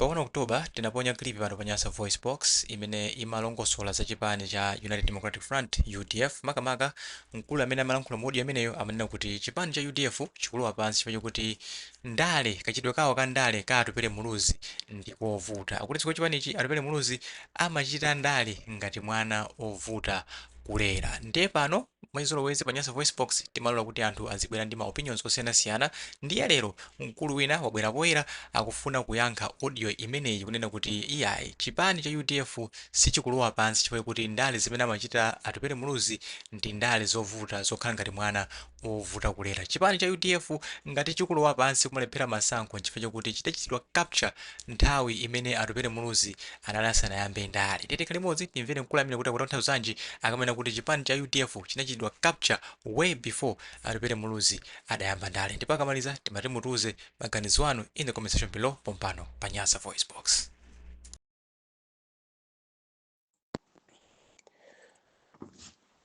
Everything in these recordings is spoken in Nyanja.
Pa 1 Oktoba tinaponya clip pano pa Nyasa Voice Box imene imalongosola za chipani cha United Democratic Front UDF. Makamaka mkulu amene amalankhula modi ameneyo amanena kuti chipani cha UDF chikulowa pansi chifukwa kuti ndale kachidwe kawo ka ndale ka Atupele Muluzi ndikovuta. Akuti chifukwa chipanichi Atupele Muluzi amachita ndale ngati mwana ovuta kulera. Ndiye pano mwezi wezi pa Nyasa Voice Box timalola kuti anthu azibwera ndi ma opinions osiyanasiyana. Ndiye lero mkulu wina wabwera poyera akufuna kuyankha audio imeneyi kunena kuti iyayi chipani cha UDF sichikulowa pansi chifukwa kuti ndale zimene amachita Atupele Muluzi ndi ndale zovuta zokhala ngati mwana ovuta kulera. Chipani cha UDF ngati chikulowa pansi kumalephera masankho chifukwa chakuti chidachitidwa capture nthawi imene Atupele Muluzi anali asanayambe ndale. Tete limodzi timvere mkulu amene kuti akutanthauza akamena kuti chipani cha UDF chinachitidwa capture way before Atupele Muluzi adayamba ndale. Ndipo akamaliza timati mutuze maganizo anu in the comment section below pompano pa Nyasa Voice Box.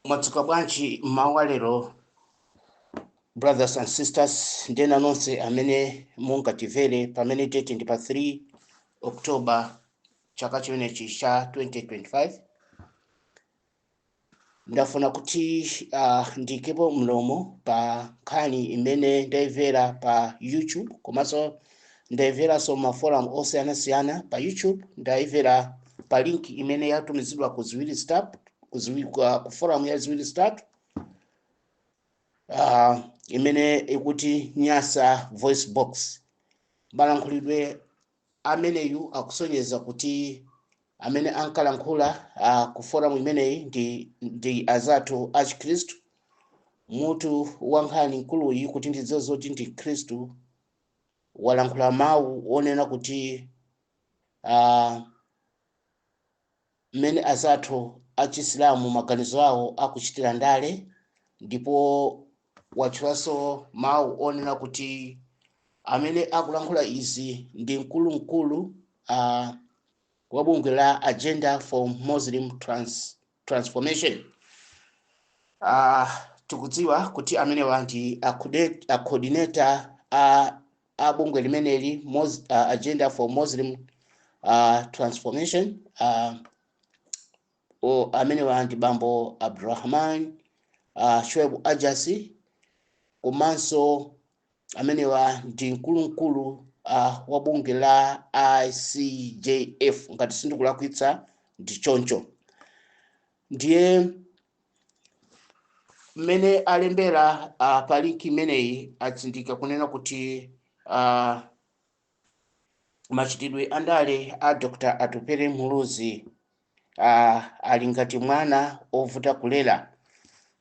Mwatsuka bwanji mmawa lero brothers and sisters ndena nonse amene mungatimvere pamene tete ndi pa 3 Oktoba chaka chimenechi cha 2025. Ndafuna kuti ndikepo mlomo pa nkhani imene ndaimvera pa YouTube, komanso ndaimvera so ma forum osiyanasiyana pa YouTube. Ndaimvera pa link imene yatumizidwa ku Ziwiri Start, ku forum ya Ziwiri Start, imene ikuti Nyasa Voice Box. Malankhulidwe ameneyu akusonyeza kuti amene ankalankhula ku forum imeneyi ndi azathu a Chikristu. Mutu wa nkhani nkuluyi kuti ndizo zoti ndi Khristu walankhula mawu onena kuti mmene azathu a Chisilamu maganizo awo akuchitira ndale, ndipo watchulanso mawu onena kuti amene akulankhula izi ndi mkulu wa bungwe la Agenda for Muslim Transformation. Tikudziwa kuti amenewa ndi a coordinator a bungwe limeneli Agenda for Muslim Transformation. Amenewa ndi bambo Abdurrahman Shoaib Ajasi, komanso amenewa ndi mkulu wa bungwe la ICJF ngati sindikulakwitsa ndi choncho. Ndiye mmene alembera pa link imeneyi atsindika kunena kuti machitidwe andale a Dr. Atupele Muluzi ali ngati mwana ovuta kulera.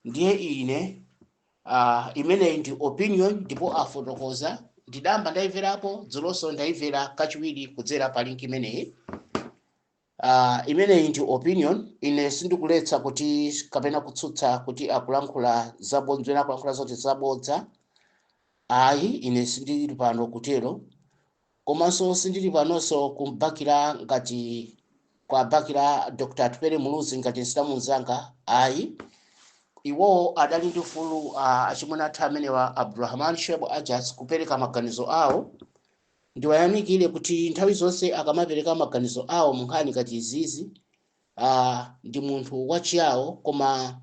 Ndiye ine imeneyi ndi opinion, ndipo afotokoza ndidamba ndaimverapo dzulonso ndaimvera kachiwiri kudzera pa link imeneyi. Imeneyi ndi opinion. Ine sindikuletsa kuti kapena kutsutsa kuti akulankhula zabodza, akulankhula zoti zabodza. Ayi, ine sindili pano kutero, komanso sindili panonso kumbakira ngati kwabakira Dr. Atupele Muluzi ngati nsilamu mzanga. Ayi, iwo adali ndi ufulu achimwene athu amenewa Abdurrahman Shoaib Ajasi kupereka maganizo awo. Ndiwayamikire kuti nthawi zonse akamapereka maganizo awo mu nkhani ngati izizi, ndi munthu wachiyawo, koma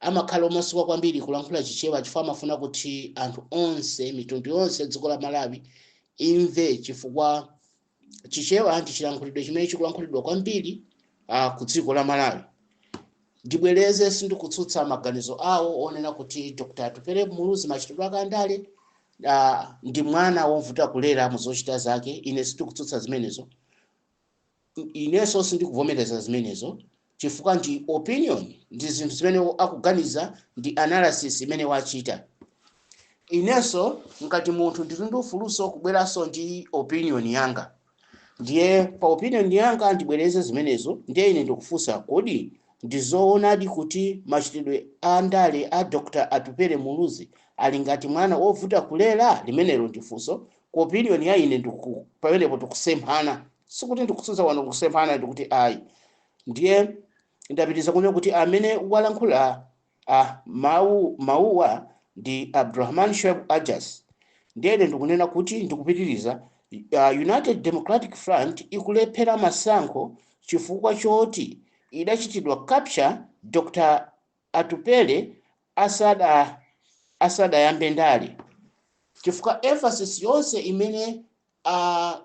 amakhala omasuka kwambiri kulankhula chichewa chifukwa amafuna kuti anthu onse, mitundu yonse dziko la Malawi imve, chifukwa chichewa ndi chilankhulidwe chimene chikulankhulidwa kwambiri ku dziko la Malawi. Ndibwereze sindikutsutsa maganizo awo onena kuti Dr. Atupele Muluzi machitidwe ake andale ndi mwana wovuta kulera muzochita zake. Ine sindikutsutsa zimenezo, inenso sindikuvomereza zimenezo, chifukwa ndi opinion, ndi zinthu zimene akuganiza, ndi analysis imene wachita. Inenso ngati munthu ndili ndi ufuluso kubweranso ndi opinion yanga. Ndiye pa opinion yanga ndibwereze zimenezo. Ndiye ine ndikufunsa kodi ndizoonadi kuti machitidwe andale a Dr. Atupele Muluzi ali ngati mwana wovuta kulera? Limenelo ndifunso. Ku opinion ya ine pamenepo tikusemphana, sikuti ndikutsutsa wano kusemphana, ndikuti ayi. Ndiye ndapitiza kunena kuti amene walankhula mawuwa ndi Abdurrahman Shoaib Ajasi. Ndiye ndikunena kuti ndikupitiriza United Democratic Front ikulephera masankho chifukwa choti idachitidwa capture Dr. Atupele asadayambe ndale. Chifukwa emphasis yonse imene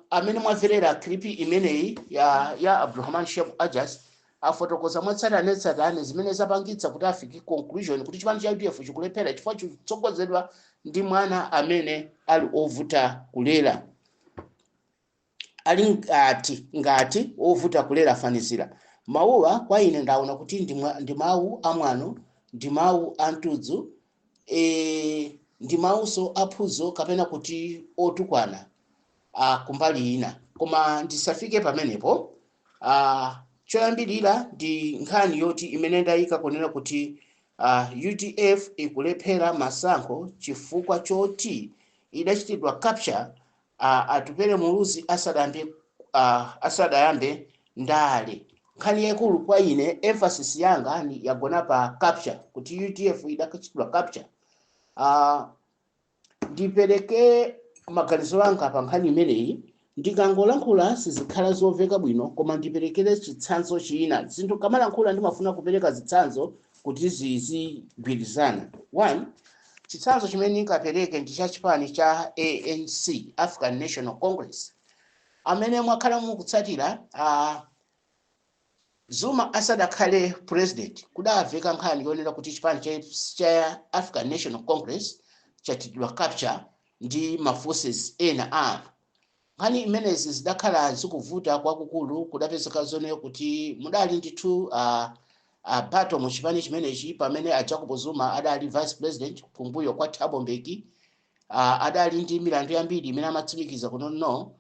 amene mwamverera clip imeneyi ya Abdulrahman Sheikh Ajas afotokoza mwatsatanetsatane zimene zapangitsa kuti afike conclusion kuti chipani cha UDF chikulephera chifukwa chitsogozedwa ndi mwana amene ali ovuta kulera, ali ngati ovuta kulera afanizira. Mawuwa kwa ine ndaona kuti ndi mawu amwano, ndi mawu antudzu, ndi mawuso aphuzo kapena kuti otukwana kumbali ina. Koma ndisafike pamenepo, choyambirira ndi nkhani yoti imene ndayika kunena kuti UDF ikulephera masankho chifukwa choti idachitidwa capture Atupele Muluzi asadayambe ndale. Nkhani yakulu kwa ine, emphasis yanga ni yagona pa capture, kuti UDF idachitidwa capture. Ndipereke maganizo anga pa nkhani imeneyi, ndikangolankhula sizikhala zomveka bwino, koma ndiperekere chitsanzo china. Zinthu kamalankhula ndimafuna kupereka zitsanzo kuti zigwirizana. 1, chitsanzo chimene ndingapereke ndi cha chipani cha ANC, African National Congress, amene mwakhala mukutsatira Zuma asadakhale president kudamveka nkhani yonena kuti chipani cha African National Congress chachitidwa capture ndi maforces ena anthu. Nkhani imenezi zidakhala zikuvuta kwakukulu, kudapezeka zoneyo kuti mudali ndithu battle mu chipani chimenechi pamene Jacob Zuma adali vice president kumbuyo kwa Thabo Mbeki. Adali ndi milandu yambiri imene amatsimikiza kunono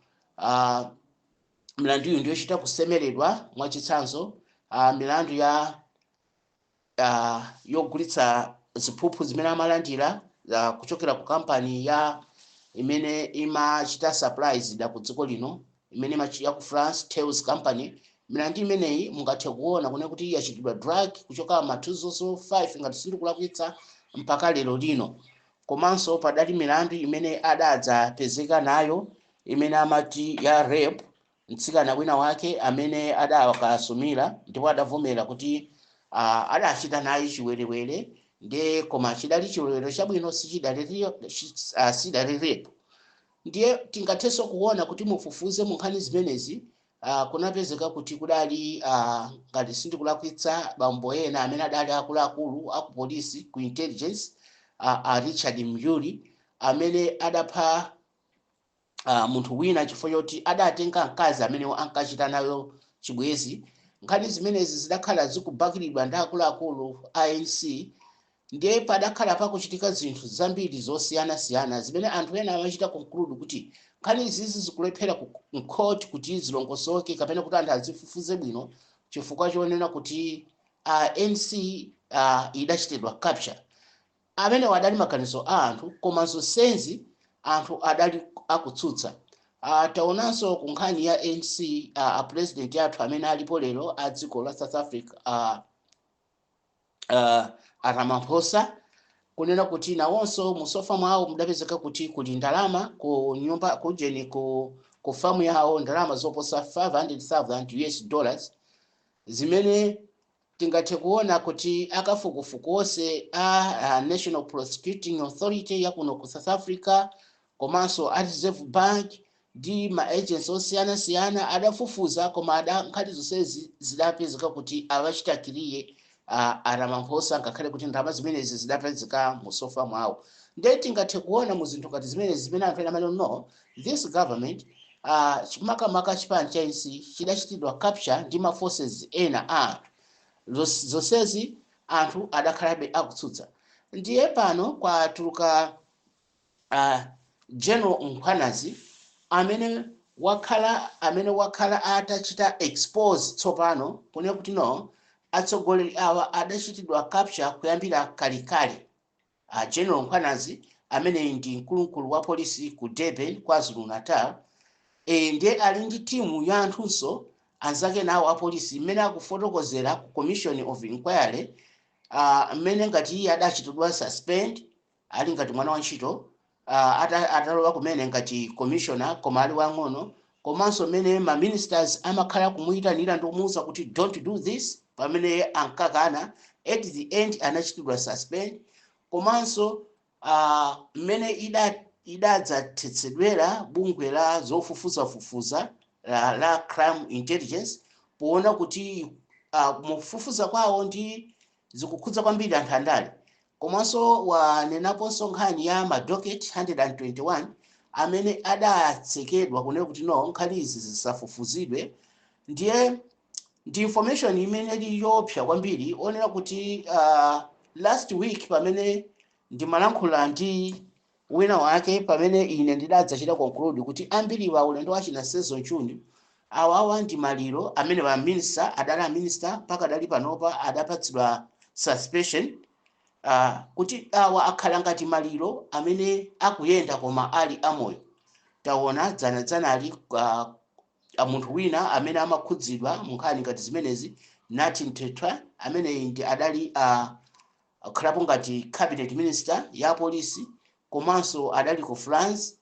milandu iyi ndiyo chita kusemeredwa mwachitsanzo, milandu ya yogulitsa ziphuphu zimene amalandira kuchokera ku kampani ya imene imachita supplies ku dziko lino, imene ya ku France, Tales Company. Milandu imeneyi mungathe kuona kuna kuti yachitidwa drug kuchoka ma 2005 ngati sindikulakwitsa mpaka lero lino. Komanso padali milandu imene adadzapezeka nayo imene amati ya rape mtsikana wina wake amene adawakasumira ndipo adavomera kuti adachita naye chiwerewere, ndiye koma chidali chiwerewere chabwino sidali rape. Ndiye tingathenso kuona kuti mufufuze mu nkhani zimenezi kunapezeka kuti kudali ngati sindikulakwitsa bambo ena amene adali akuluakulu aku polisi ku intelligence, Richard Muyuli, amene adapha munthu wina chifukwa choti adatenga mkazi amene ankachita nayo chibwezi. Nkhani zimenezi zidakhala zikubakiridwa ndi akuluakulu ANC, ndiye padakhala pakuchitika zinthu zambiri zosiyanasiyana zimene anthu ena amachita conclude kuti nkhani izizi zikulephera ku court kuti zilongosoke kapena kuti anthu azifufuze bwino chifukwa chonena kuti ANC idachitidwa capture. Amene wadali maganizo a anthu, koma zonsezi anthu adali akutsutsa. Taonanso ku nkhani ya ANC, president yathu amene alipo lero a dziko la South Africa, Ramaphosa, kunena kuti nawonso musofa mwawo mudapezeka kuti kuli ndalama ku nyumba kujeni ku famu yawo, ndalama zoposa $500,000 zimene tingathe kuona kuti akafukufuku onse a National Prosecuting Authority ya kuno ku South Africa, komanso a Reserve Bank ndi ma agents osiyanasiyana adafufuza, koma nkhani zonsezi zidapezeka kuti awachitakiriye Ramaphosa ngakhale kuti ndalama zimenezi zidapezeka musofa mwawo. Ndiye tingathe kuona mu zinthu ngati zimenezi zimene anthu ena amene no this government makamaka chipani cha ANC chidachitidwa capture ndi ma forces ena zonsezi anthu adakhalabe akutsutsa. Ndiye pano kwatuluka General Mkhwanazi amene wakhala atachita expose tsopano kunena kuti no atsogoleri awa adachitidwa capture kuyambira kalikale. General Mkhwanazi amene ndi mkulunkulu wa polisi ku Durban, KwaZulu-Natal, ndiye ali ndi timu ya anthunso anzake nawo a polisi imene akufotokozera ku Commission of Inquiry, mmene ngati iye adachitidwa suspend ali ngati mwana wa ntchito, atalowa kumene ngati commissioner koma ali wang'ono, komanso mene ma ministers amakhala kumuyitanira ndi kumuwuza kuti don't do this pamene ankakana, at the end anachitidwa suspend. Komanso mmene idadzathetsedwera bungwe la zofufuzafufuza la crime intelligence poona kuti mukufufuza kwawo ndi zikukhudza kwambiri anthu andale. Komanso wanenaponso nkhani ya madocket 121 amene adatsekedwa kunena kuti no nkhani izi zisafufuzidwe. Ndiye ndi information imene ili yopsa kwambiri onera kuti last week pamene ndimalankhula ndi wina wake pamene ine ndidadzachita conclude kuti ambiriwa ulendo wachina season chuni awawa ndi maliro amene wa minister adala minister paka dali panopa adapatsidwa suspension kuti awa akhala ngati maliro amene akuyenda koma ali amoyo. Taona dzana ali munthu wina amene amakhudzidwa munkhani ngati zimenezi Nathi Mthethwa amene ndi adali akhalapo ngati cabinet minister ya polisi, komanso adali ku France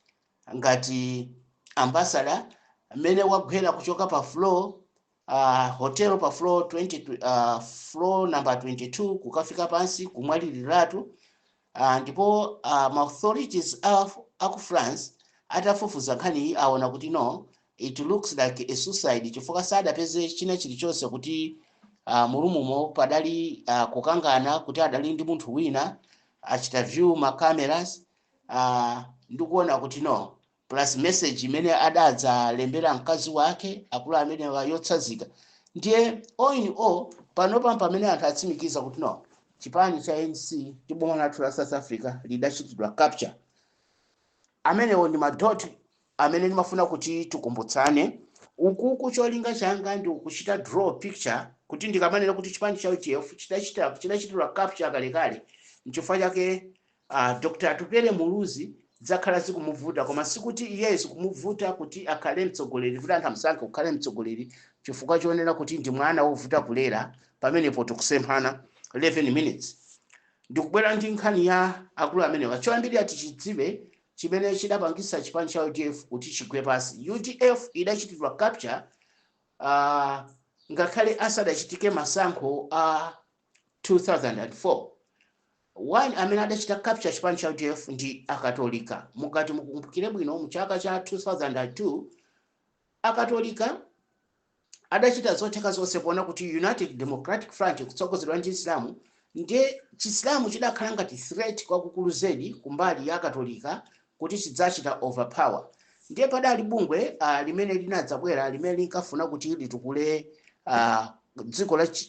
ngati ambassador amene wagwera kuchoka pa floor hotel pa floor 20 floor number 22 kukafika pansi kumwaliliratu. Ndipo ma authorities aku France atafufuza nkhani iyi aona kuti no it looks like a suicide chifukwa sadapeze china chilichonse kuti mulumumo padali kukangana kuti adali ndi munthu wina achita view ma cameras ndikuona kuti no plus message imene adadza lembera mkazi wake akulu amene yotsazika. Ndiye all in all panopa pamene anthu atsimikiza kuti no chipani cha ANC ndi boma lathu la South Africa lidachitidwa capture. Amenewo ndi madot amene ndimafuna kuti tikumbutsane. Ukuku cholinga changa ndi kuchita draw picture kuti ndikamanena kuti chipani cha UDF chidachitidwa capture kalekale. Nchifukwa chake Dr. Tupele Muluzi zakhala zikumuvuta koma sikuti iye zikumuvuta kuti akhale mtsogoleri kuti anthu amsankhe kukhale mtsogoleri chifukwa chionera kuti ndi mwana wovuta kulera pamenepo tikusemphana 11 minutes. Ndikubwera ndi nkhani ya akulu amenewa. Choyambirira tichidziwe chimene chidapangisa chipani cha UDF kuti chigwe pasi. UDF idachitidwa capture ngakhale asadachitike masankho a 2004. One amene adachita capture chipani cha UDF ndi akatolika. Mukati mukumbukire bwino mu chaka cha 2002 akatolika adachita zotheka zonse kuona kuti United Democratic Front kutsogozedwa ndi Islamu ndiye Chisilamu chidakhala ngati threat kwakukulu zedi kumbali ya katolika kuti chidzachita overpower. Ndiye padali bungwe limene linadzabwera limene linkafuna kuti litukule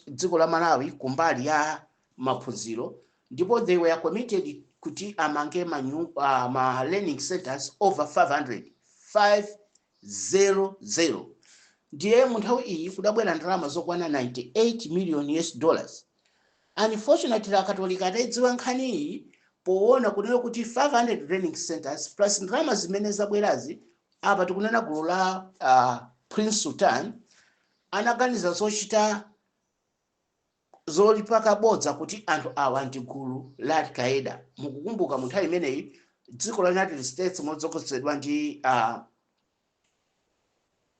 dziko la Malawi kumbali ya maphunziro, ndipo they were committed kuti amange ma learning centers over 500. Ndiye munthawi iyi kudabwera ndalama zokwana 98 million US dollars. Unfortunately akatolika adadziwa nkhani iyi poona kunena kuti 500 learning centers plus ndalama zimene zabwerazi apa tikunena gulu la Prince Sultan anaganiza zochita zolipaka bodza kuti anthu awa ndi gulu la Al-Qaeda. Mukukumbuka munthawi imeneyi dziko la United States modzogozedwa ndi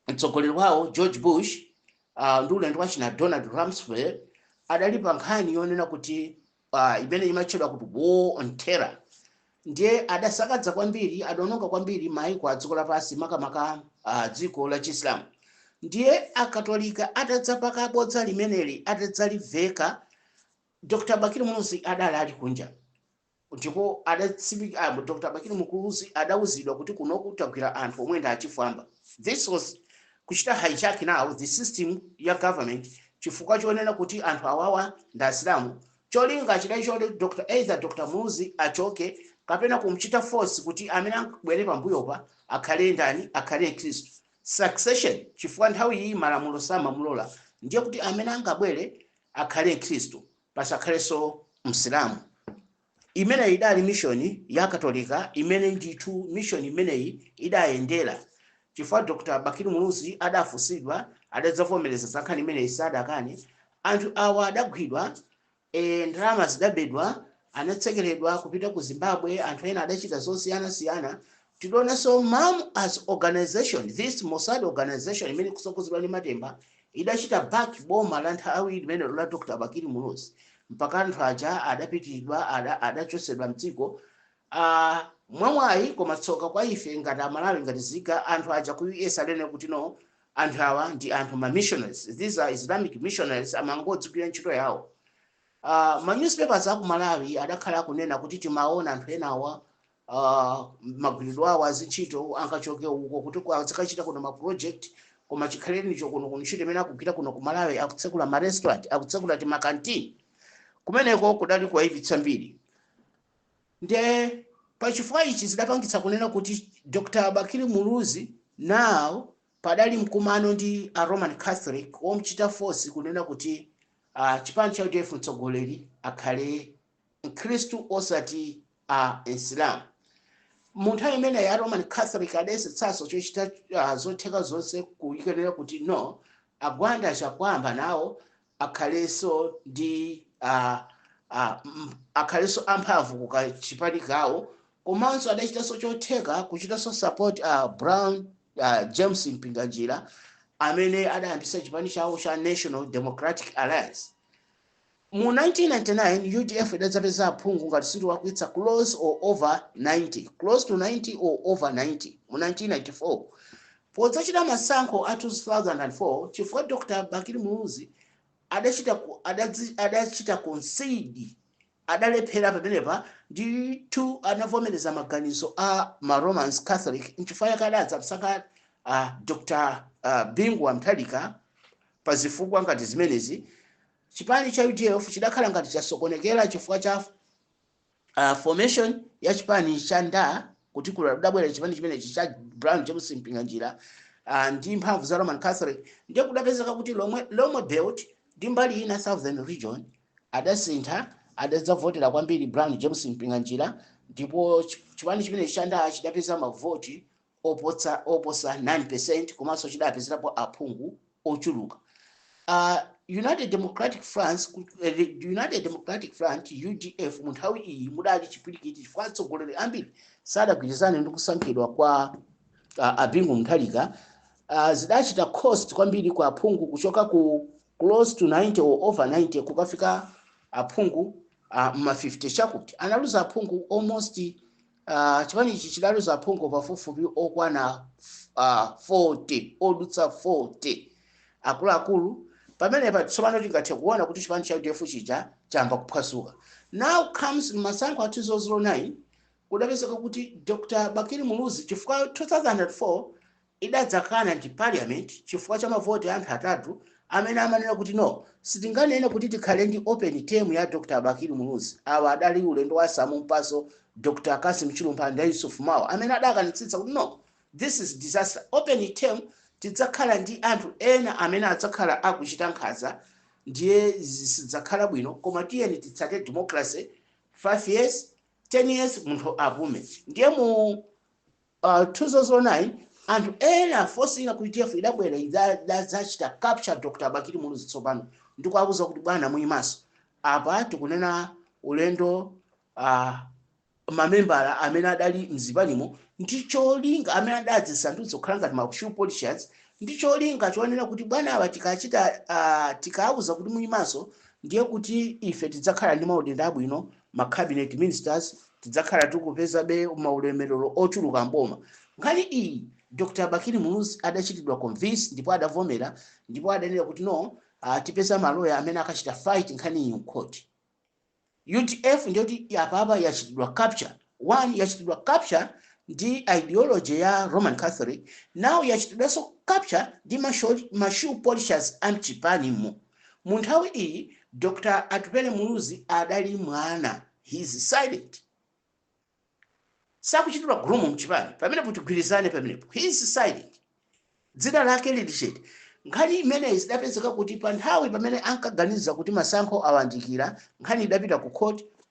mtsogoleri wawo George Bush ndi ulendo wachina Donald Rumsfeld adali pa nkhani yonena kuti imene imatchedwa kuti war on terror. Ndiye adasakadza kwambiri adononga kwambiri maiko a dziko lapansi makamaka dziko la Chisilamu. Ndiye akatolika atadzapaka bodza limeneli atadzaliveka Dr. Bakiri Muluzi adali ali kunja. Ndipo Dr. Bakiri Muluzi adawuzidwa kuti kuno kutagwira anthu omwe ndi achifwamba. This was kuchita hijack now the system ya government chifukwa chionena kuti anthu awawa ndi Asilamu. Cholinga chidali choti Dr. Muluzi achoke kapena kumchita force kuti amene akubwere pambuyo pa akhale ndani akhale Khristu. Succession chifukwa nthawi iyi malamulo samamulola, ndiye kuti amene angabwere akhale Khristu pasakhalenso Msilamu. Imene idali mission ya katolika imene ndithu mission imeneyi idayendera chifukwa Dr. Bakiri Muluzi adafusidwa adadzavomereza za nkhani imene isadakane. Anthu awa adagwidwa ndalama zidabedwa anatsekeredwa kupita ku Zimbabwe, anthu ena adachita zosiyana-siyana. Tidonanso MAM as organization, this Mossad organization imene kusogozedwa ndi Matemba idachita back boma la nthawi limene la Dr. Bakili Muluzi mpaka anthu aja adapitidwa adachosedwa mdziko. Mwamwayi koma tsoka kwa ife ngati Amalawi ngati Ziga, anthu aja ku US alene kuti no anthu awa ndi anthu ma missionaries, these are Islamic missionaries, amangodzigwira ntchito yawo. Ma newspapers aku Malawi adakhala kunena kuti timaona anthu enawa magwiridwe awo azintchito ankachoke uko kuti azikachita kuno ma project koma chikhaleni icho kuno ntchito imene akugwira kuno ku Malawi akutsekula ma restaurant, akutsekula ti makantini, kumeneko kudali kuwayipitsa mbiri. Nde pachifukwa ichi zidapangitsa kunena kuti Dr. Bakili Muluzi now padali mkumano ndi a Roman Catholic omchita force kunena kuti chipani cha UDF mtsogoleri akhale Mkhristu osati Islam. Munthawi imene ya Roman Catholic adesetsaso chochita zotheka zonse kuyikanira kuti no agwanda achakwamba nawo akhalenso ndi akhalenso amphamvu ku chipani kawo, komanso adachitanso chotheka kuchitanso support Brown James Mpinganjira amene adayambisa chipani chawo cha National Democratic Alliance. Mu 1999 UDF idadzapeza aphungu ngati situ wakuitsa close or over 90, close to 90 or over 90 mu 1994. Podzachita masankho a 2004 chifukwa Dr. Bakili Muluzi adachita concede, adalephera pamenepa nditu anavomereza maganizo a ma Romans Catholic nchifukwa yakadadza msaka Dr. Bingwa Mthalika pa zifukwa ngati zimenezi. Chipani cha UDF chidakhala ngati chasokonekera chifukwa cha formation ya chipani cha nda kuti kudabwera chipani chimenechi cha Brown James Mpinganjira ndi mphamvu za Roman Catholic, ndiye kudapezeka kuti lomwe belt ndi mbali ina Southern region adasintha adadzavotera kwambiri Brown James Mpinganjira, ndipo chipani chimenechi cha nda chidapeza mavoti oposa 9% komanso chidapezerapo aphungu ochuluka. United Democratic Front UDF munthawi iyi mudali chipwirikiti chifukwa atsogoleri ambiri sadagwirizane ndi kusankhidwa kwa Bingu Mthalika. Zidachita cost kwambiri kwa aphungu kuchoka ku close to 90 or over 90 kukafika aphungu ma 50 chakuti analuza aphungu almost chipani ichi chidaluza aphungu pafupifupi okwana 40 odutsa 40 akuluakulu. Pamenepa tsopano tingathe kuona kuti chipani cha UDF chija chamba kuphwasuka. Now comes masankho a 2009 kudapezeka kuti Dr. Bakili Muluzi chifukwa 2004 idadzakana ndi parliament chifukwa cha mavoti anthu atatu amene amanena kuti no sitinganene kuti tikhale ndi open term ya Dr. Bakili Muluzi. Awa adali ulendo wa Samu Mpaso, Dr. Kasim Chilumba ndi Yusuf Mawa amene adakanitsitsa kuti no, this is disaster. Open term tidzakhala ndi anthu ena amene adzakhala akuchita nkhanza, ndiye zidzakhala bwino, koma tiyeni titsate democracy 5 years 10 years munthu apume. Ndiye mu 2009 anthu ena force ina ku UDF idabwera idzachita capture Dr. Bakili Muluzi. Tsopano ndikuwuza kuti bwana muyimaso apa tikunena ulendo mamembala amene adali mzipanimo ndicholinga amene adadzisandutsa kukhala ngati ma shoe polishers, ndicholinga choonera kuti bwana awa tikachita tikawuza kuti muyimaso ndiye kuti ife tidzakhala ndi maudenda abwino, ma cabinet ministers tidzakhala tikupeza be maulemerero ochuluka mboma. Nkhani iyi Dr. Bakili Muluzi adachitidwa convince ndipo adavomera ndipo adanena kuti no tipeza maloya amene akachita fight nkhani iyi court. UDF ndiyoti apapa yachitidwa capture. One yachitidwa capture ndi ideology ya Roman Catholic, now yachitidwaso capture ndi ma shoe polishers amchipani mu. Munthawi iyi Dr. Atupele Muluzi adali mwana, he is silent. Sakuchitidwa gurumu mchipani pamene putigwirizane pamenepo, he is silent. Dzina lake lilishete. Nkhani imene idapezeka kuti pa nthawi pamene ankaganiza kuti masankho awandikira, nkhani idapita ku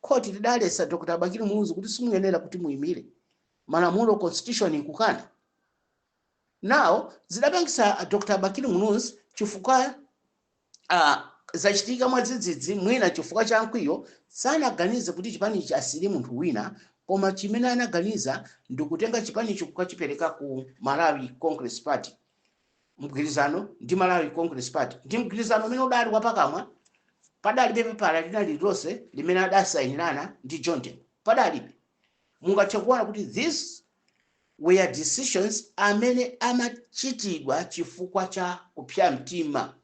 court lidalesa Dr. Bakili Muluzi kuti simuyenera kuti muyimire, malamulo constitution ikukana. Now zidapangisa Dr. Bakili Muluzi chifukwa zachitika mwadzidzidzi mwina chifukwa cha mkwiyo sanaganize kuti chipanichi asili munthu wina, koma chimene anaganiza ndikutenga chipanichi kukachipereka ku Malawi Congress Party, mgwirizano ndi Malawi Congress Party. Ndi mgwirizano umene udali wapakamwa, padalibe pepala lina lililonse limene adasayinirana ndi John Tembo, padalibe. Mungathe kuona kuti these were decisions amene amachitidwa chifukwa cha kupsa mtima.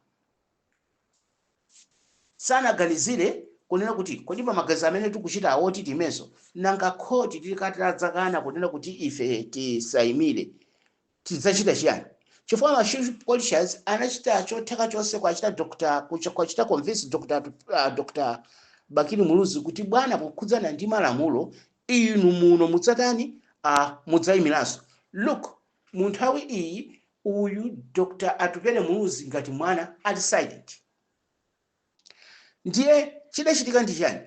Sanaganizire kunena kuti kodi pa magazi amene tikuchita awoti timenso nanga khoti tilikatadzakana kunena kuti ife tisayimire tidzachita chiyani. Chifukwa ma chief politicians anachita chotheka chonse kwachita convince Dr. Bakili Muluzi kuti bwana pokhudzana ndi malamulo inu muno mudzatani mudzayimiranso. Look, mu nthawi iyi uyu Dr. Atupele Muluzi ngati mwana ali silent. Ndiye chidachitika ndi chani?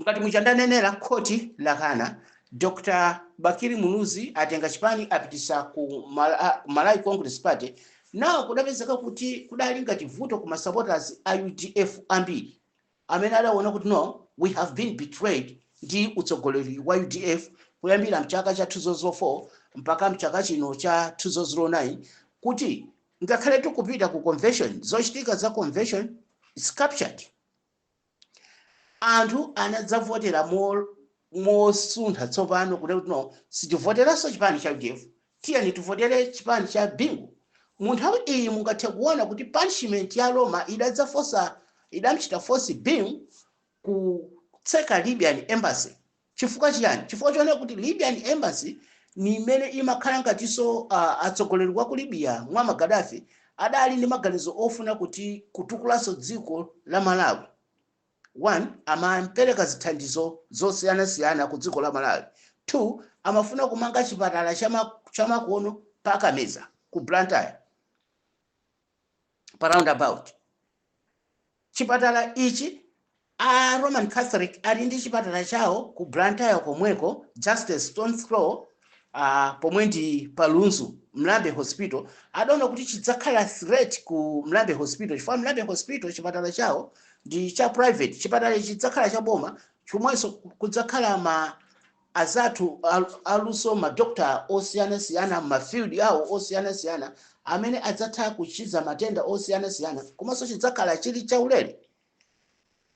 Ngati muchandanenera khoti lakana, Dr. Bakili Muluzi atenga chipani apitisa ku Malawi Congress Party. Nawo kudapezeka kuti kudali ngati vuto ku supporters a UDF ambiri amene adaona kuti no, we have been betrayed ndi utsogoleri wa UDF kuyambira mchaka cha 2004 mpaka mchaka chino cha 2009 kuti ngakhale tikupita ku convention, zochitika za convention is captured. Anthu anadzavotera mosuntha tsopano kuti no, sitivoteranso chipani cha UDF, tiyeni tivotere chipani cha Bingu. Mu nthawi iyi mungathe kuona kuti punishment ya Roma idamchita force Bingu kutseka Libyan embassy. Chifukwa chiyani? Chifukwa choona kuti Libyan embassy ni imene imakhala ngatiso atsogoleri wa ku Libya Muammar Gaddafi adali ndi maganizo ofuna kuti kutukulaso dziko la Malawi. 1, amampereka zithandizo zosiyanasiyana ku dziko la Malawi. 2, amafuna kumanga chipatala chamakono pa Kameza ku Blantyre pa roundabout. Chipatala ichi a Roman Catholic ali ndi chipatala chawo ku Blantyre komweko, just a stone's throw pomwe ndi Palunzu Mlambe Hospital. Adaona kuti chidzakhala threat ku Mlambe Hospital chifukwa Mlambe Hospital chipatala chawo ndi cha private. Chipatala chidzakhala cha boma, chomwenso kudzakhala azathu aluso madokta osiyanasiyana mafield awo osiyanasiyana amene adzatha kuchiza matenda osiyanasiyana, komanso chidzakhala chili chaulere.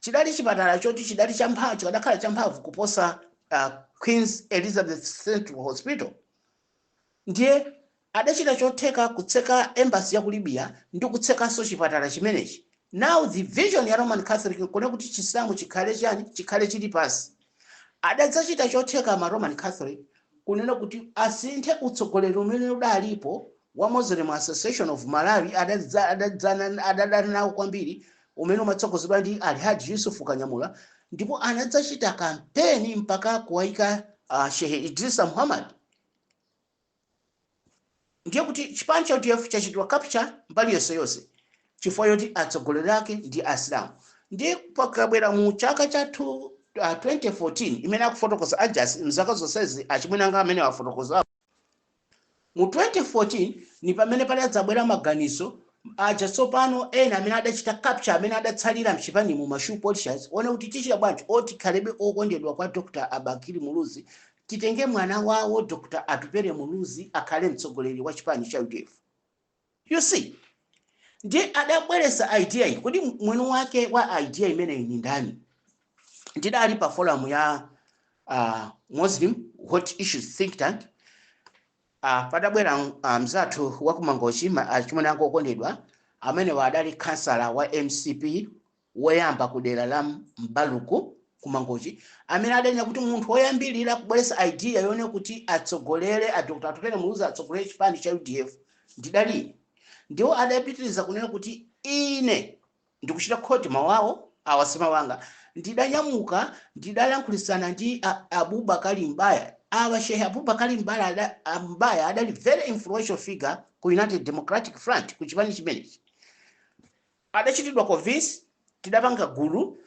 Chidali chipatala choti chidali champhamvu, chikadakhala champhamvu kuposa Queen's Elizabeth Central Hospital. Ndiye adachita chotheka kutseka embassy ya ku Libya ndi kutsekanso chipatala chimenechi. Now the vision ya Roman Catholic kone kuti chisamu chikhale chani, chikhale chili pasi. Adadzachita chotheka ma Roman Catholic kunena kuti asinthe utsogoleri umene udalipo wa Muslim Association of Malawi adadana nawo kwambiri umene umatsogozedwa ndi Alhaji Yusuf Kanyamula, ndipo anadzachita kampeni mpaka kuwaika Sheikh Idrisa Muhammad. Ndiye kuti chipani cha UDF chachitwa capture mbali yonse chifukwa yoti atsogoleri ake ndi Asilamu. Ndiye pakabwera mu chaka cha 2014 imene akufotokoza Ajas mzaka zonsezi achimwenanga amene wafotokoza. Mu 2014 ni pamene pali adzabwera maganizo aja tsopano ena amene adachita capture amene adatsalira mchipani mu mashu politicians one kuti tichira bwanji oti khalebe okondedwa kwa Dr. Abakili Muluzi titenge mwana wawo Dr. Atupele Muluzi akhale mtsogoleri wa chipani cha UDF. You see, ndiye adabweresa idea iyi kuti mwini wake wa idea imene ni ndani. Ndidali pa forum ya Muslim Hot Issues Think Tank. Padabwera mzathu wa kumangochi achimwenanga okondedwa amene wadali kansala wa MCP woyamba kudera la Mbaluku kumangochi, amene adanena kuti munthu woyambirira kubweresa idea yone kuti atsogolere Dr. Atupele Muluzi atsogolere chipani cha UDF ndidali. Ndiwo adapitiriza kunena kuti ine ndikuchita khoti mawawo awasema wanga ndidanyamuka ndidalankulisana ndi Abubakar Mbaya. Sheikh Abubakar Mbaya adali very influential figure ku United Democratic Front ku chipani chimenechi. Adachitidwa convince tidapanga gulu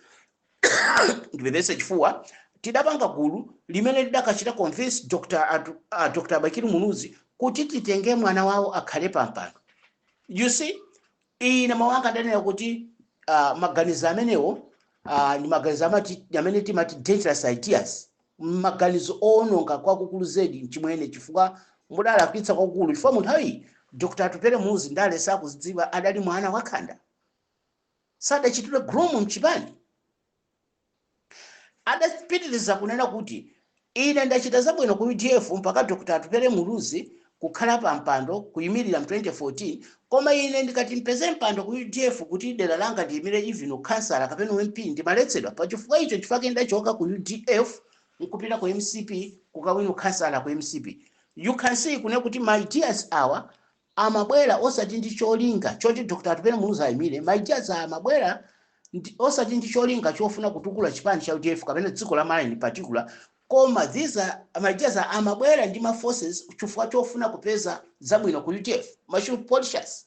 ndibebese chifuwa tidapanga gulu limene lidakachita convince Dr. Bakili Muluzi kuti titenge mwana wawo akhale pampano. You see, ina mawanga ndanena kuti maganizo amenewo ni maganizo amene timati dangerous ideas, maganizo ononga kwakukulu zedi chimwene chifukwa mudala kuitsa kwakukulu chifukwa munthawi Dr. Atupele Muzi ndale sakuzidziwa adali mwana wakhanda sadachitire groom mchipani. Adapitiriza kunena kuti ine ndachita zabwino ku UDF mpaka Dr. Atupele Muzi kukhala pa mpando kuyimirira mu 2014, koma ine ndikati mpeze mpando ku UDF kuti dera langa ndiyimire even ukansala kapena MP ndimaletsedwa pa chifukwa icho chifukwa ndachoka ku UDF nkupita ku MCP kukawina ukansala ku MCP. You can see kune kuti my ideas awa amabwera osati ndi cholinga choti Dr. Atupele Muzi ayimire. My ideas amabwera osati ndi cholinga chofuna kutukula chipani cha UDF kapena dziko la Malawi in particular, koma these are my ideas amabwera ndi ma forces chifukwa chofuna kupeza zabwino ku UDF mashu politicians.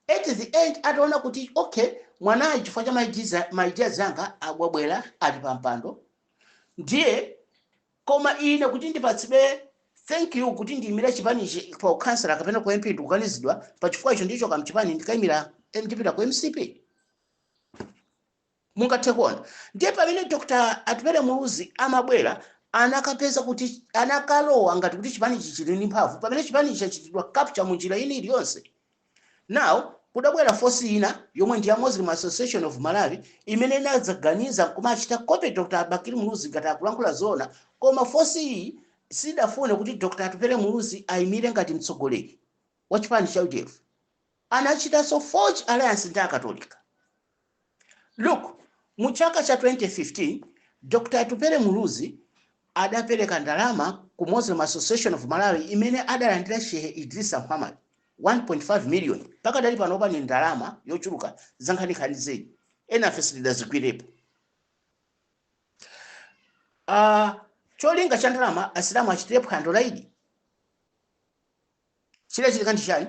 At the end ataona kuti okay mwanayi chifukwa cha my ideas anga agwabwera ali pampando ndiye koma ine kuti ndipatsidwe thank you kuti ndiyimira chipani kwa ukansala kapena ku MP ndikukanizidwa pa chifukwa icho ndicho kamchipani ndikayimira ndipita ku MCP. Mungathe kuona ndiye pamene Dr. Atupele Muzi amabwera anakapeza kuti anakalowa ngati kuti chipani chichili ndi mphamvu pamene chipani chachitidwa capture munjira ine iliyonse. Now kudabwera force ina yomwe ndi ya Muslim Association of Malawi imene inadzaganiza kumachita kope Dr. Atupele Muzi ngati akulankhula zona, koma force iyi sidafune kuti Dr. Atupele Muzi ayimire ngati mtsogoleri wa chipani cha UDF. Anachita so forge alliance ndi akatolika. Look, mu chaka cha 2015 Dr. Atupele Muzi adapereka ndalama ku Muslim Association of Malawi imene adalandira Sheikh Idrisa Muhammad 1.5 million. Paka dali panopa ni ndalama yochuluka zankhani zedi ena facility zikwirepo. Cholinga cha ndalama asilamu achitirepo phwando laidi chile chili kanti chani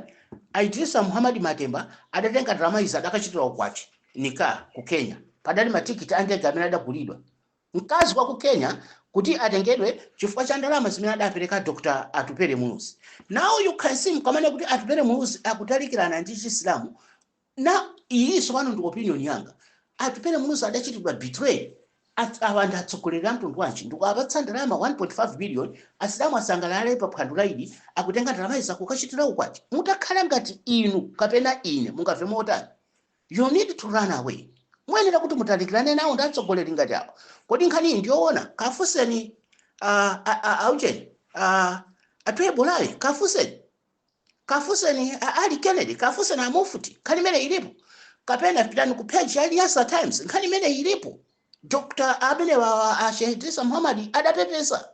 Idrisa Muhammad Matemba adatenga ndalama izi adakachitira ukwati nika ku Kenya padali matikiti anje amene adagulidwa mkazi kwa ku Kenya kuti atengedwe chifukwa cha ndalama zimene adapereka Dr. Atupele Muzi. Now you can see mkamane kuti Atupele Muzi akutalikirana ndi Islamu na iyiso pano ndi opinion yanga. Atupele Muzi adachitidwa betray abantu atsokolera mtundu wanchi ndikuapatsa ndalama 1.5 billion asilamu asangalale pa phwando laidi akutenga ndalama izi kukachitira ukwati. Mutakhala ngati inu kapena ine mungave motani, you need to run away. Mwenera kuti mutalikirane nawo ndatsogoleri ngati awo. Kodi nkhani ndiyoona kafuseni aujeni atoye Bulayi kafuseni Ali Kennedy kafuseni Mufti nkhani imene ilipo kapena pitani ku page ya Nyasa Times nkhani imene ilipo. Dr. Abene wa Sheikh Idrisa Muhammad adapepesa.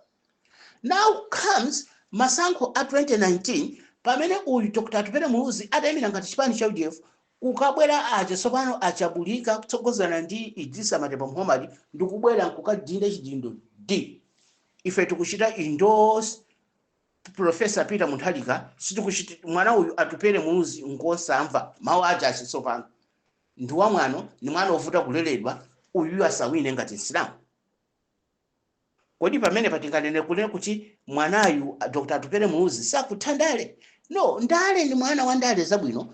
Now comes masankho a 2019 pamene uyu Dr. Atupele Muzi adayimira ngati chipani cha UDF kukabwera aje sopano achabulika kutsogozana ndi Idrisa Matemba Muhammad ndikubwera nkukadinda chidindo D. Ife tikuchita endorse Professor Peter Mutharika situkuchita mwana uyu Atupele Muzi ngosamva mawu aje asopano ndi wa mwano ni mwana ovuta kuleredwa uyu asawine ngati Islamu. Kodi pamene patinganene kunena kuti mwanayu Dr. Atupele Muzi sakuthandale? No, ndale ni mwana wa ndale zabwino.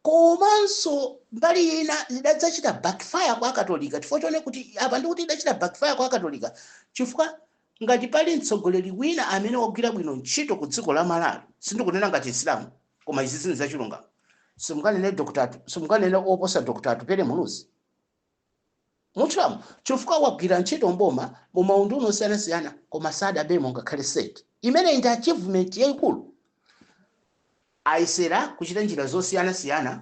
Komanso mbali ina idadzachita backfire kwa Katolika. Chifukwa chone kuti apa ndi kuti idachita backfire kwa Katolika chifukwa ngati pali mtsogoleri wina amene wagwira bwino ntchito ku dziko la Malawi sindikunena ngati Islamu koma izi zinthu zachilungamo. Simukanene oposa Dr. Atupele Muzi. Mutramu chifukwa wagwira ntchito mboma mu maunduno osiyanasiyana koma sadabemo ngakhale seti imene ndi achievement yayikulu. Aisera kuchita njira zosiyana-siyana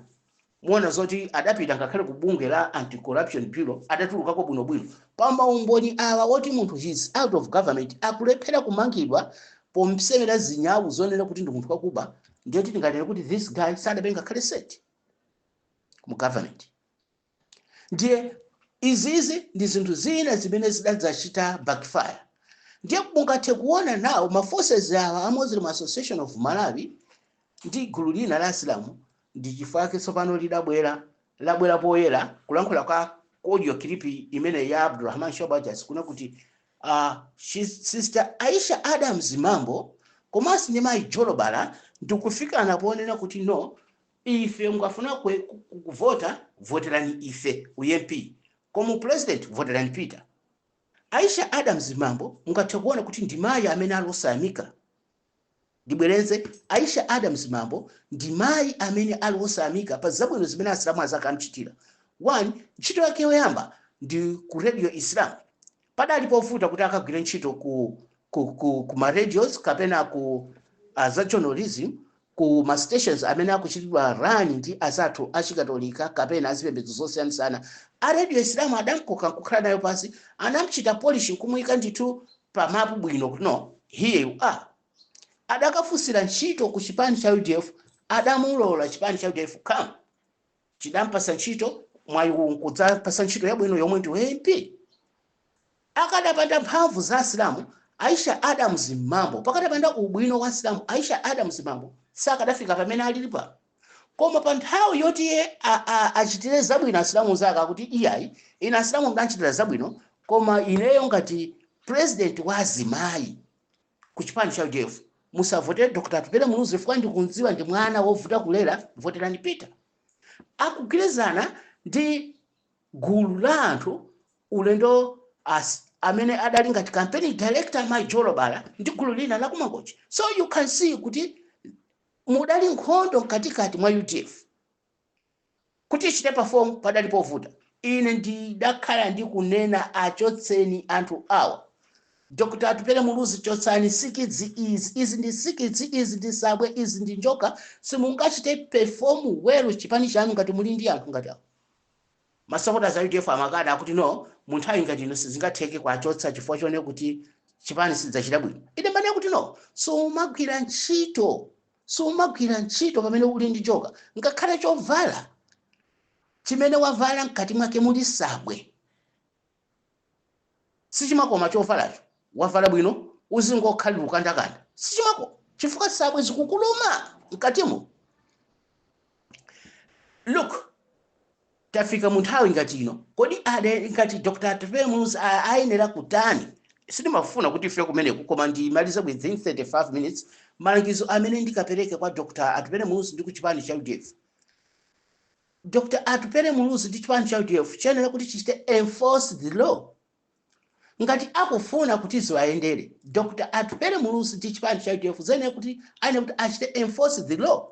muona zoti adapita ngakhale ku bunge la Anti-Corruption Bureau adatulukako bwinobwino pamba umboni awa woti munthu is out of government akulephera kumangidwa pomsemera zinyawu zonena kuti ndi munthu wakuba ndiye tingatene kuti this guy sadabenga ngakhale seti mu government. Ndiye izizi ndi zinthu zina zimene zidadzachita backfire. Ndiye mungathe kuona nawo ma forces awa a Muslim Association of Malawi ndi gulu lina la Islamu ndi chifukwa sopano labwera poyera kulankhula kwa audio clip imene ya Abdulrahman Shobajas kuna kuti Sister Aisha Adams Mambo komanso ndi Mai Jolobala ndikufika anapoonena kuti no ife mukafuna kuvota voterani ife UMP, koma president voterani Peter. Aisha Adams Mambo mungathe kuona kuti ndi mayi amene alosamika. Ndibwereze, Aisha Adams Mambo ndi mayi amene alosamika pa zabwino zimene asilamu azake amchitira. One, ntchito yake yoyamba ndi ku Radio Islam. Padali pofuta kuti akagwire ntchito ku ma radios kapena ku za journalism, ku ma stations amene akuchitidwa run ndi azathu achikatolika kapena azipembedzo zosiyanasiyana. A Radio Islam adamkoka kukhala nayo pasi, anamchita polish kumuyika ndithu pa mapu bwino kuti no, here you are. Adakafusira ntchito ku chipani cha UDF, adamulola chipani cha UDF come. Chidampasa ntchito kudzapasa ntchito yabwino yomwe ndi UMP. Akadapanda mphamvu za Asilamu, Aisha Adams Mambo, pakadapanda ubwino wa Asilamu, Aisha Adams Mambo sakadafika pamene alili pa. Koma pa nthawi yoti achitire zabwino Asilamu zake akuti iyayi ine Asilamu ndanchitira zabwino, koma ineyo ngati president wa azimayi ku chipani cha UDF musavotere Dr. Tupele Muluzi chifukwa ndikunziwa ndi mwana wovuta kulera, voterani Peter. Akugwirizana ndi gulu la anthu ulendo amene adali ngati campaign director Majolo Bala ndi gulu lina la kumangochi. So you can see kuti mudali nkhondo katikati mwa UDF. Kuti chite perform padali povuta. Ine ndidakhala ndi kunena achotseni anthu awa. Dr. Tupele Muluzi chotsani sikidzi izi ndi sikidzi, izi ndi sabwe, izi ndi njoka, simungachite perform welu chipani chanu ngati muli ndi anthu ngati awo. Masapota za UDF amakada akuti no, munthawi ngati ino sizingatheke kwachotsa chifukwa chone kuti chipani sidzachita bwino. Ine mbani akuti no, so umagwira ntchito pamene uli ndi njoka. Ngakhale chovala chimene wavala mkati mwake muli sabwe, sichimakoma chovalacho. Wavala bwino uzingokhalira ukandakanda, sichimako chifukwa sabwe zikukuluma mkatimo. Look, tafika munthawi ngati ino, kodi ade ngati Dr. Tupele Muluzi ayenera kutani? Sindimafuna kuti ife kumeneku, koma ndimaliza within 35 minutes malangizo amene ndikapereke kwa Dr. Tupele Muluzi ndi ku chipani cha UDF. Dr. Tupele Muluzi ndi chipani cha UDF chiyenera kuti chichite enforce the law. Ngati akufuna kuti ziwayendere, Dr. Tupele Muluzi ndi chipani cha UDF ziyenera kuti ayenera kuti achite enforce the law.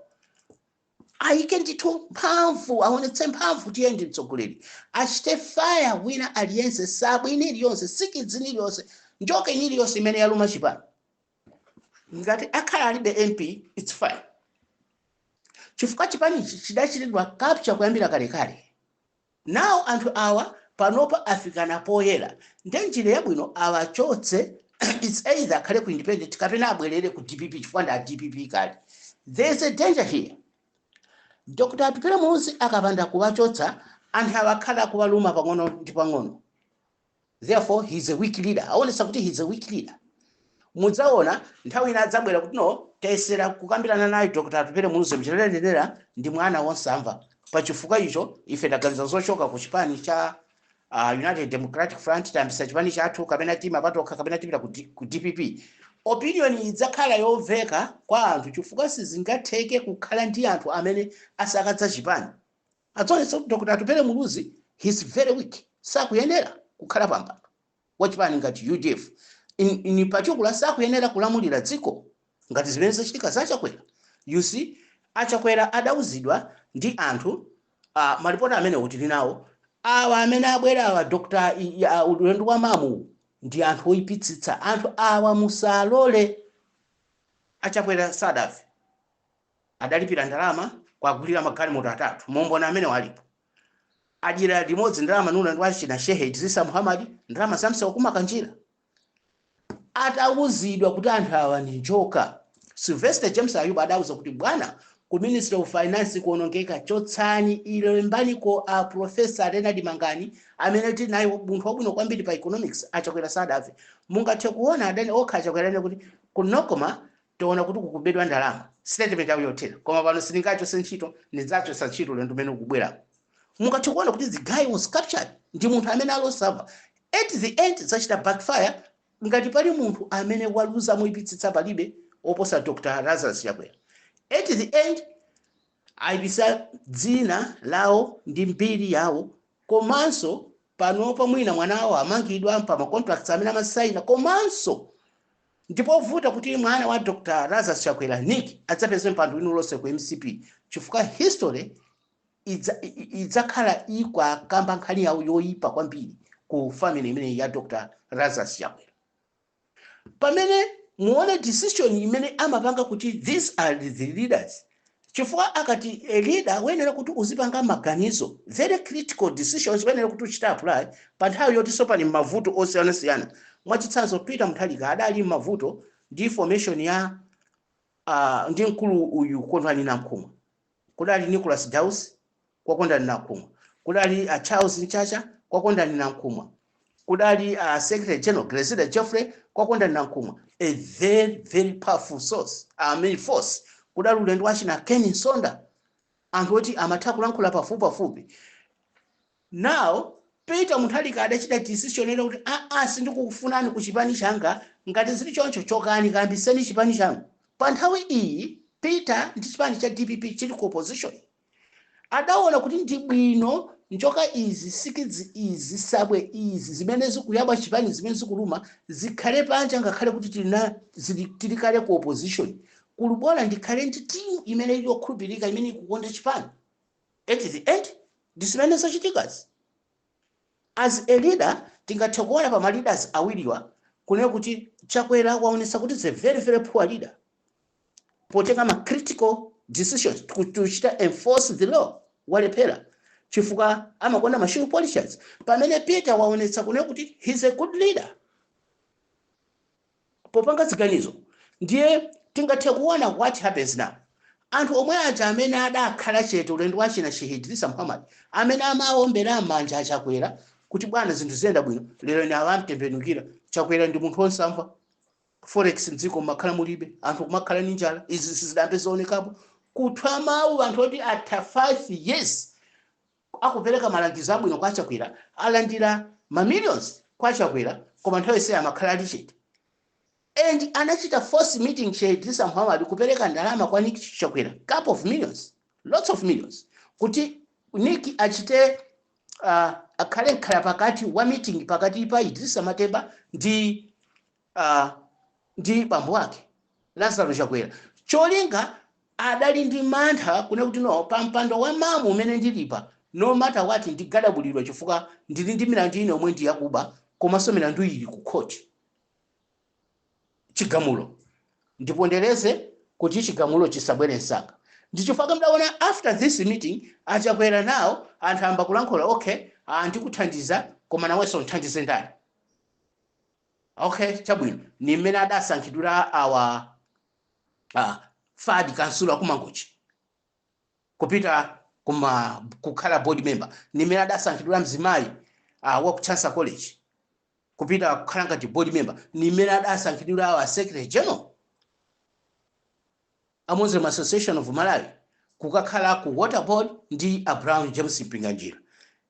Ayike ndithu mphamvu, aonetse mphamvu kuti yende mtsogoleri. Achite fire wina aliyense, sabwe iliyonse, sikidzi iliyonse, njoka iliyonse imene yaluma chipani. Ngati akhala alibe MP, it's fine. Chifukwa chipani chidachitidwa capture kuyambira kalekale. Now anthu awa panopa afikana poyera. Njira yabwino awachotse, it's either akhale ku independent kapena abwerere ku DPP chifukwa nda DPP kale. There's a danger here. Dr. Tupele Muluzi akapanda kuwachotsa, anthu awakhala kuwaluma pang'ono ndi pang'ono. Therefore, he's a weak leader. Aonesa kuti he's a weak leader. Mudzaona nthawi ina adzabwera kuti no, tayesera kukambirana naye Dr. Tupele Muluzi mchileredera ndi mwana wonsamva. Pachifukwa icho ife taganiza zochoka ku chipani cha United Democratic Front tambisa chipani chathu kapena tima patoka kapena tipita ku DPP. Opinion idzakhala yoveka kwa anthu chifukwa sizingatheke kukhala ndi anthu amene asakadza chipani. Atsonesa Dr. Tupele Muluzi, he's very weak. Sakuyenera kukhala pamba wa chipani ngati UDF. In particular sakuyenera kulamulira dziko ngati zimene zachitika zachakwera. You see, achakwera adauzidwa ndi anthu malipota amene utili nawo. Awa amene abwera awa Dr. ulendo wa mamu ndi anthu oyipitsitsa. Anthu awa musalole. Achakwera sadafe adalipira ndalama kwagulira magalimoto atatu, mumbona amene walipo. Ajira limodzi ndalama nuna ndiwachina Shehe Idrisa Muhammad, ndalama zamsa okumaka njira. Atauzidwa kuti anthu awa ni njoka. Sylvester James Ayuba adauza kuti bwana ku Ministry of Finance kuonongeka chotsani ile mbaniko a Professor Renard Mangani amene tili naye munthu wabwino kwambiri pa economics achakwera sadafe. Mungathe kuona adani okha achakwera kuti kunokoma toona kuti kukubedwa ndalama. Statement yawo yotera. Koma pano siningacho senchito nizacho sanchito lendo mene kubwera. Mungathe kuona kuti the guy was captured. Ndi munthu amene alosava. At the end zachita backfire ngati pali munthu amene waluza moyipitsitsa palibe oposa Dr. Lazarus Chakwera. At the end ayipisa dzina lawo ndi mbiri yawo, komanso panopa mwina mwana wawo amangidwa pa ma contracts amene amasaina, komanso ndipovuta kuti mwana wa Dr. Lazarus Chakwera Nick adzapeze mpando wina uliwonse ku MCP chifukwa history idzakhala ikwa kamba nkhani yawo yoyipa kwambiri ku family imene ya Dr. Lazarus Chakwera. Pamene muone decision imene amapanga kuti these are the leaders, chifukwa akati a leader wenera kuti uzipanga maganizo very critical decisions wenera kuti uchita apply pa nthawi yoti sopani mavuto osiyanasiyana. Mwachitsanzo Peter Mutharika adali mavuto ndi formation ya ndi mkulu uyu Kondwani Namkhumwa, kudali Nicholas Daus kwa Kondwani Namkhumwa, kudali Charles Nchacha kwa Kondwani Namkhumwa, kudali Secretary General Gracida Geoffrey kwa Kondwani Namkhumwa, a very powerful source force. Kudali ulendo wachina Ken Nsonda anthu oti amatha kulankhula pafupi. Now Peter Mutharika adachita decision ena kuti sindikukufunani ku chipani changa, ngati zili choncho chokani kambiseni chipani changa. Pa nthawi iyi Peter ndi chipani cha DPP chili ku opposition, adaona kuti ndi bwino njoka izi sikidzi izi sabwe izi zimene zikuyaba chipani zimene zikuluma zikhale panja, ngakhale kuti tili kale ku opposition, kulubola ndikhale ndi team imene ili yokhulupirika imene ikukonda chipani. At the end ndisimene zochitikazi. As a leader, tingathe kuona pa ma leaders awiriwa kunena kuti Chakwera waonesa kuti is a very poor leader potenga ma critical decisions kuchita enforce the law walephera chifukwa amakonda machine politicians. Pamene Peter waonesa kunena kuti he's a good leader popanga ziganizo, ndiye tingathe kuona what happens now. Anthu omwe aja amene adakhala chete ulendo wachina Idrisa Muhammad amene amaombera manja a Chakwera kuti bwana zinthu ziyenda bwino, lero ni awamtembenukira Chakwera ndi munthu onsamva, forex mdziko makhala mulibe, anthu kumakhala ni njala, izi sizidambe zoonekapo kuthwa mawu anthu oti atha 5 years akupereka malangizo abwino kwa Chakwera, alandira ma millions kwa Chakwera, koma nthawi yonse amakhala ali chete. And anachita force meeting Idrisa Muhammad kupereka ndalama kwa Nick Chakwera, couple of millions, lots of millions, kuti Nick achite akhale nkhala pakati wa meeting pakati pa Idrisa Matemba ndi bambo wake Lazarus Chakwera. Cholinga adali ndi mantha kunena kuti no pampando wa mamu umene ndilipa no matter what ndigadabulidwa chifukwa ndili ndi milandu ine omwe ndi yakuba, komanso milandu ili ku court chigamulo ndipondereze kuti chigamulo chisabwere msanga. Ndichifukwa mdaona after this meeting Chakwera nawo anthu amba kulankhula, okay ndikuthandiza koma nawenso nthandize ndani. Okay, chabwino ni mmene adasankhidwira awa Fadi Kansula kumangochi kupita kukhala board member, ni mmene adasankhidwira mzimayi wa ku Chancellor College kupita kukhala ngati board member, ni mmene adasankhidwira awa Secretary General a Muslim Association of Malawi kukakhala ku water board ndi Brown James Mpinganjira.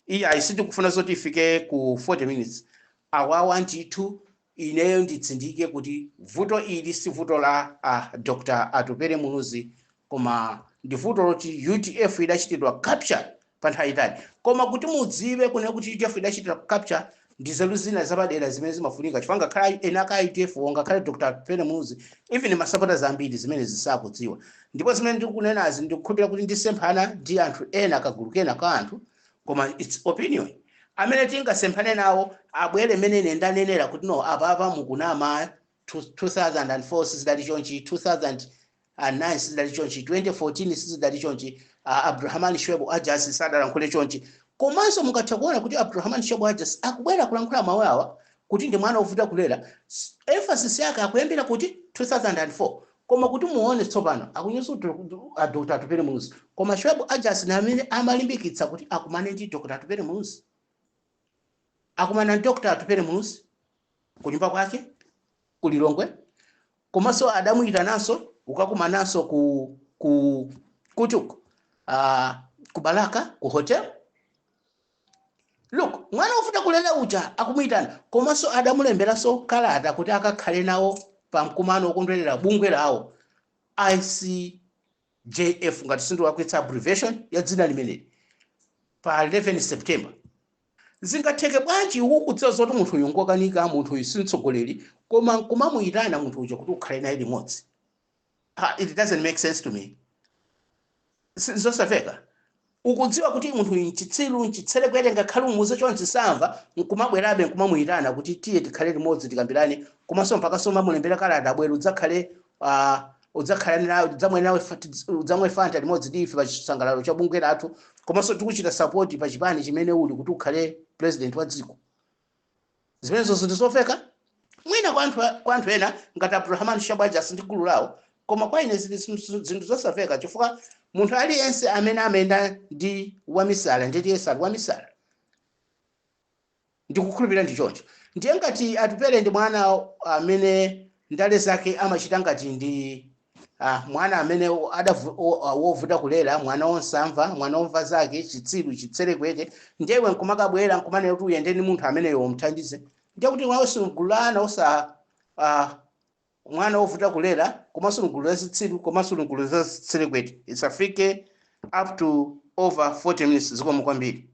Iyi ayisiti kufuna zoti ifike ku 40 minutes. Awawa ndithu ineyo nditsindike kuti vuto ili si vuto la Dr. Atupele Munuzi, koma ndi vuto loti UDF idachitidwa capture pa nthawi itali. Koma kuti mudziwe kunena kuti UDF idachitidwa capture ndizalu zina zapadera zimene zimafunika chifanga khala enaka UDF wonga khala Dr. Atupele Munuzi even masapota zambiri zimene zisakudziwa. Ndipo zimene ndikunenazi ndikukhulupirira kuti ndisemphana ndi anthu ena akagulukena kwa anthu, koma it's opinion. Amene tingasemphane nawo abwere menene ndanenera kuti no apapa mukunama 2004 sizidali chonchi, 2009 sizidali chonchi, 2014 sizidali chonchi, Abdulrahman Shwebu Ajas sadalankhule chonchi. Komanso mukatha kuona kuti Abdulrahman Shwebu Ajas akubwera kulankhula mawu awa kuti ndi mwana ovuta kulera, emphasis yake akuyambira kuti 2004, koma kuti muone tsopano akunyeso Dr. Atupele Munuzi, koma Shwebu Ajas na amene amalimbikitsa kuti akumane ndi Dr. Atupele Munuzi, akumana Dr. Atupele Munuzi kunyumba kwake kulilongwe, komanso adamuyitananso ukakumananso kutuku kubalaka ku hotel. Look, mwana ofuta kulera uja akumuyitana, komanso adamulemberanso kalata kuti akakhale nawo pa mkumano okondwerera bungwe lawo ICRC JF ngati sindilakwitsa abbreviation ya dzina limeneli pa 11 September. Zingatheke bwanji ukudziwa zoti munthu uyu ngokanika, munthu uyu si mtsogoleri, koma kumamuyitana munthu uja kuti ukhale naye limodzi? It doesn't make sense to me. Zosafeka. Ukudziwa kuti munthu uyu nchitsiru nchitsere kwete ngakhale umuze chonse samva, nkumabwerabe nkumamuyitana kuti tiye tikhale limodzi tikambirane, komanso mpaka soma mulembera kalata abwera udzakhale udzamwe fanta limodzi ndife pa chisangalalo cha bungwe lathu, komanso tikuchita support pa chipani chimene uli kuti ukhale president wa dziko. Zimenezo zinthu zofeka mwina kwa anthu ena ngati Abdulrahman Shabaja sindigulu lawo, koma kwa ine zinthu zosafeka chifukwa munthu aliyense amene amenda ndi wamisala ndi Yesu ali wamisala. Ndikukhulupirira ndi choncho. Ndiye ngati atupere ndi mwana amene ndale zake amachita ngati ndi mwana amene wovuta kulera, mwana onsamva, mwana omva zake, chitsiru chitsere kwete, ndiyewe nkumakabwera nkumanena kuti uyende ndi munthu ameneyo umthandize. Ndiye kuti mwanso mgulana osa mwana wovuta kulera, komanso mgulu la chitsiru, komanso mgulu la chitsere kwete. Isafike up to over 40 minutes zikomo kwambiri.